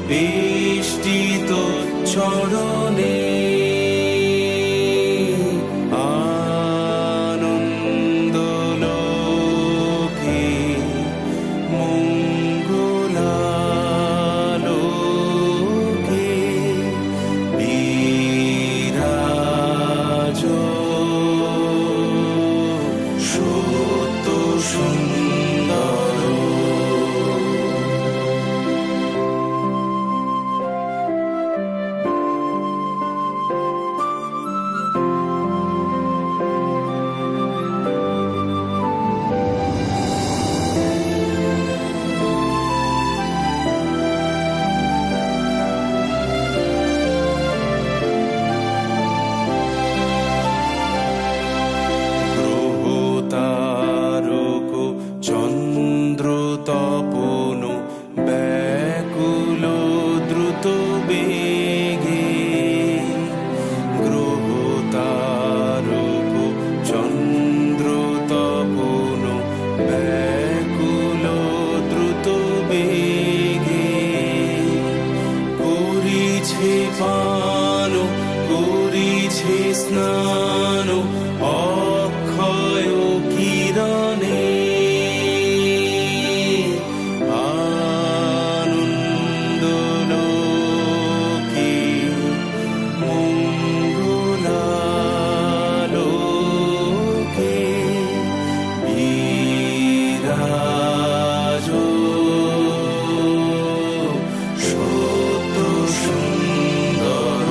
বেষ্টিত চরণে আনন্দলোকে মঙ্গলালোকে বিরাজ সত্য সুন্দর। চন্দ্র তপন ব্যাকুল দ্রুত বেগে গ্রহ তারক চন্দ্র তপন ব্যাকুল দ্রুত বেগে করিছে পান করিছে স্নান অক্ষয় কিরণে আনন্দলোকে মঙ্গলালোকে বিরাজ সত্য সুন্দর।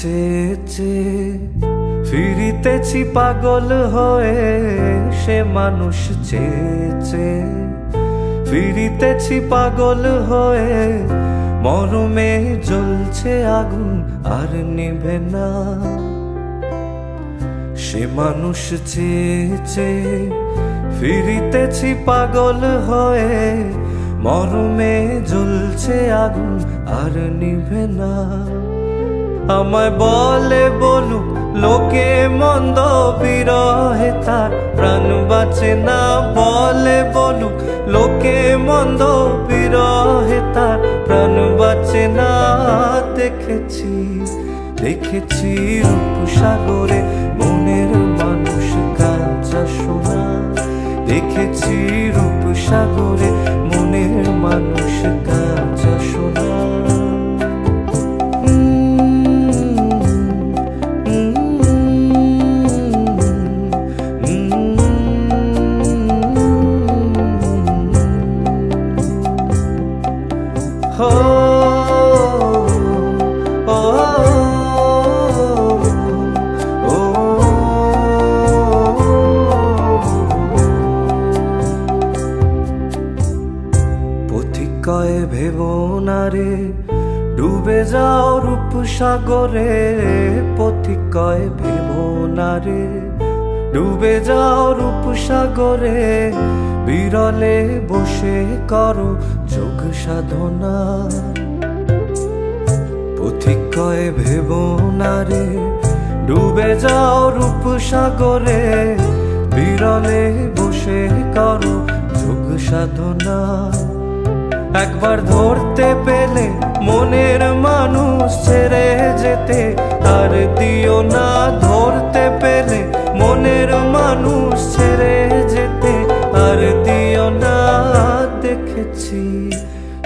চেয়ে চেয়ে ফিরিতেছি পাগল হয়ে, সে মানুষ চেয়ে চেয়ে ফিরিতেছি পাগল হয়ে, মরমে জ্বলছে আগুন আর নিভে না। সে মানুষ চেয়ে চেয়ে ফিরিতেছি পাগল হয়ে, মরমে জ্বলছে আগুন আর নিভে না। আমায় বলে বলুক লোকে মন্দ, বিরহে তার প্রাণ বাঁচে না। বলে বলুক লোকে মন্দ, বিরহে তার প্রাণ বাঁচে না। দেখেছি দেখেছি রূপসাগরে মনের মানুষ কাঁচা সোনা। দেখেছি রূপসাগরে মনের মানুষ কাঁচা সোনা। পথিকয়ে ভেবো না রে ডুবে যাও রূপসাগরে। পথিকয়ে ভেবো না রে ডুবে যাও রূপসাগরে। বিরলে বসে করো যোগ সাধনা। পথিকয়ে ভেবো না রে ডুবে যাও রূপসাগরে। বিরলে বসে করো যোগ সাধনা। একবার ধরতে পেলে মনের মানুষ ছেড়ে যেতে আর দিও না। ধরতে পেলে মনের মানুষ ছেড়ে যেতে আর দিও না। দেখেছি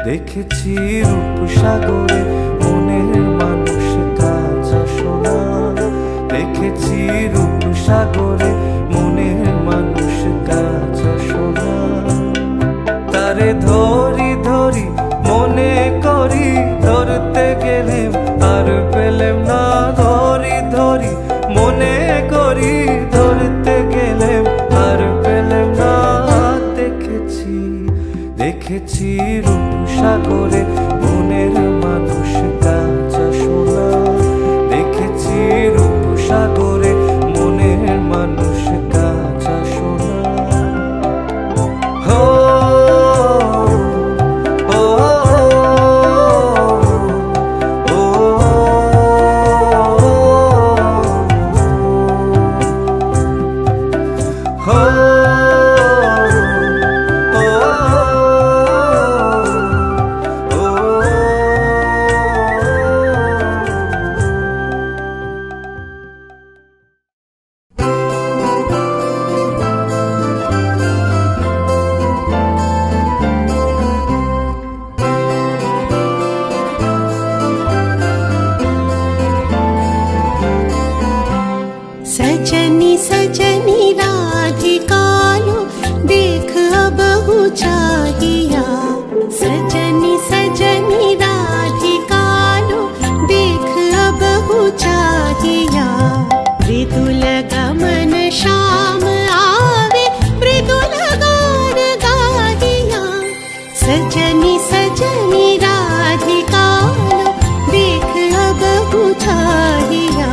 দেখেছি রূপসাগরে মনের মানুষ কাঁচা সোনা। দেখেছি রূপসাগরে মনের মানুষ কাঁচা সোনা। তারে ধরি ধরি মনে করি ধরতে গেলেম আর পেলেম না। ধরি ধরি মনে করি ধরতে গেলেম আর পেলেম না। দেখেছি দেখেছি রূপসাগরে মনের মানুষ কাঁচা সোনা। দেখেছি রূপসাগরে মনের মানুষ কাঁচা সোনা। सजनी सजनी राधिकालो देख अब चाहिया। सजनी सजनी राधिकालो देख अब चाहिया। मृदुल गमन श्याम आवे मृदुल गान गाहिया। सजनी सजनी राधिकालो देख अब चाहिया।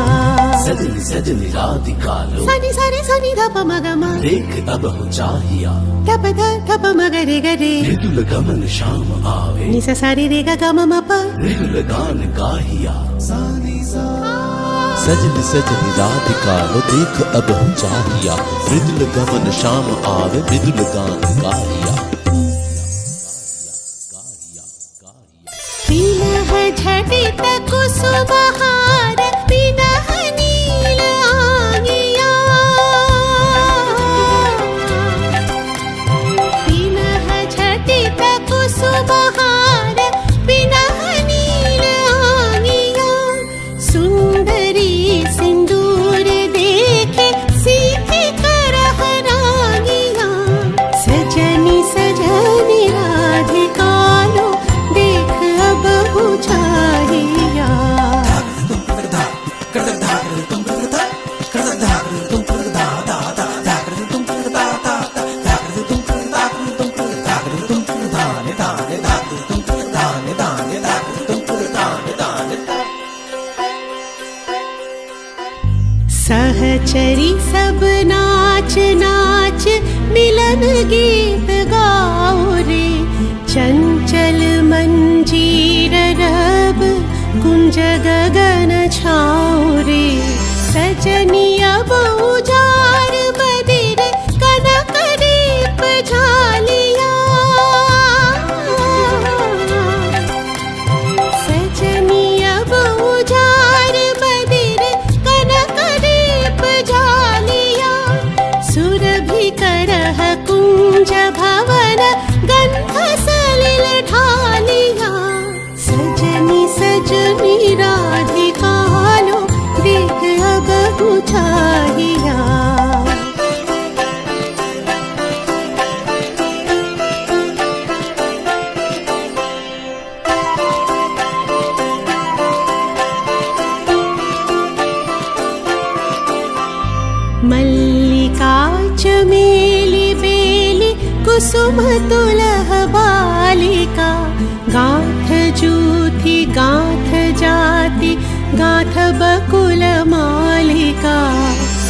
सजनी सजनी राधिकालो सनी सनी सनी धप मगमा देख अब हो चाहिया। धप ध धप मगरे गरे मृदुल गमन श्याम आवे नि सा सारे रे गा गा म प मृदुल गान गाहिया। सजनी सजनी राधिकालो देख अब हो चाहिया। मृदुल गमन श्याम आवे मृदुल गान गाहिया। पीनह झटित कुसुमहार पीनह नील आंगिया। पीनह झटित कुसुमहार पीनह नील आंगिया। सुंदरी सिंदूर देखे सीधी करह रागिया। सजनी सजनी राधिकालो देख अब हो चाहिया। सहचरी सब नाच नाच मिलन गीत गाओ रे चंचल मंजीर रब कुंज गगन छाओ रे सजनी अब उजाड़ बदिर कनक दीप झालिया सजनी अब उजाड़ बदिर कनक दीप झालिया सुरभि करह कुंज भवन गंध सलिल ढालिया सजनी सजनी राधिका लो देख अब बुझाहिया मल्लिका चमेली बेली कुसुम तुलह बालिका गाथ जूथी गाथ जाति गाथ बकुल मालिका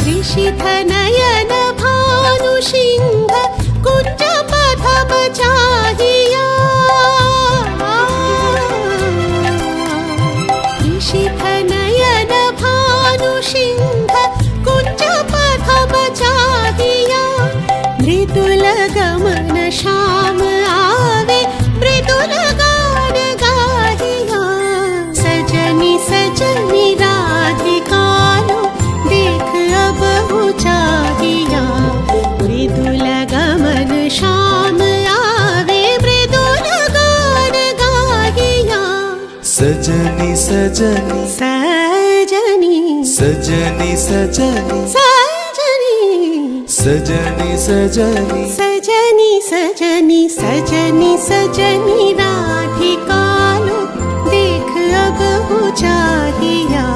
ऋषिथ नयन भानु सिंह कुंज पथम चाहिया ऋषिथ नयन भानु सिंह कुंज पथम चाहिया मृदुल गमन श्याम आवे मृदुल गान गाहिया सजनी सजनी राधिका लो देख अब चाहिया मृदुल गमन श्याम आवे मृदुल गान गाहिया सजनी सजनी सजनी सजनी सजनी सजनी सजनी सजनी सजनी सजनी सजनी सजनी राधिका लो देख अब हो चाहिया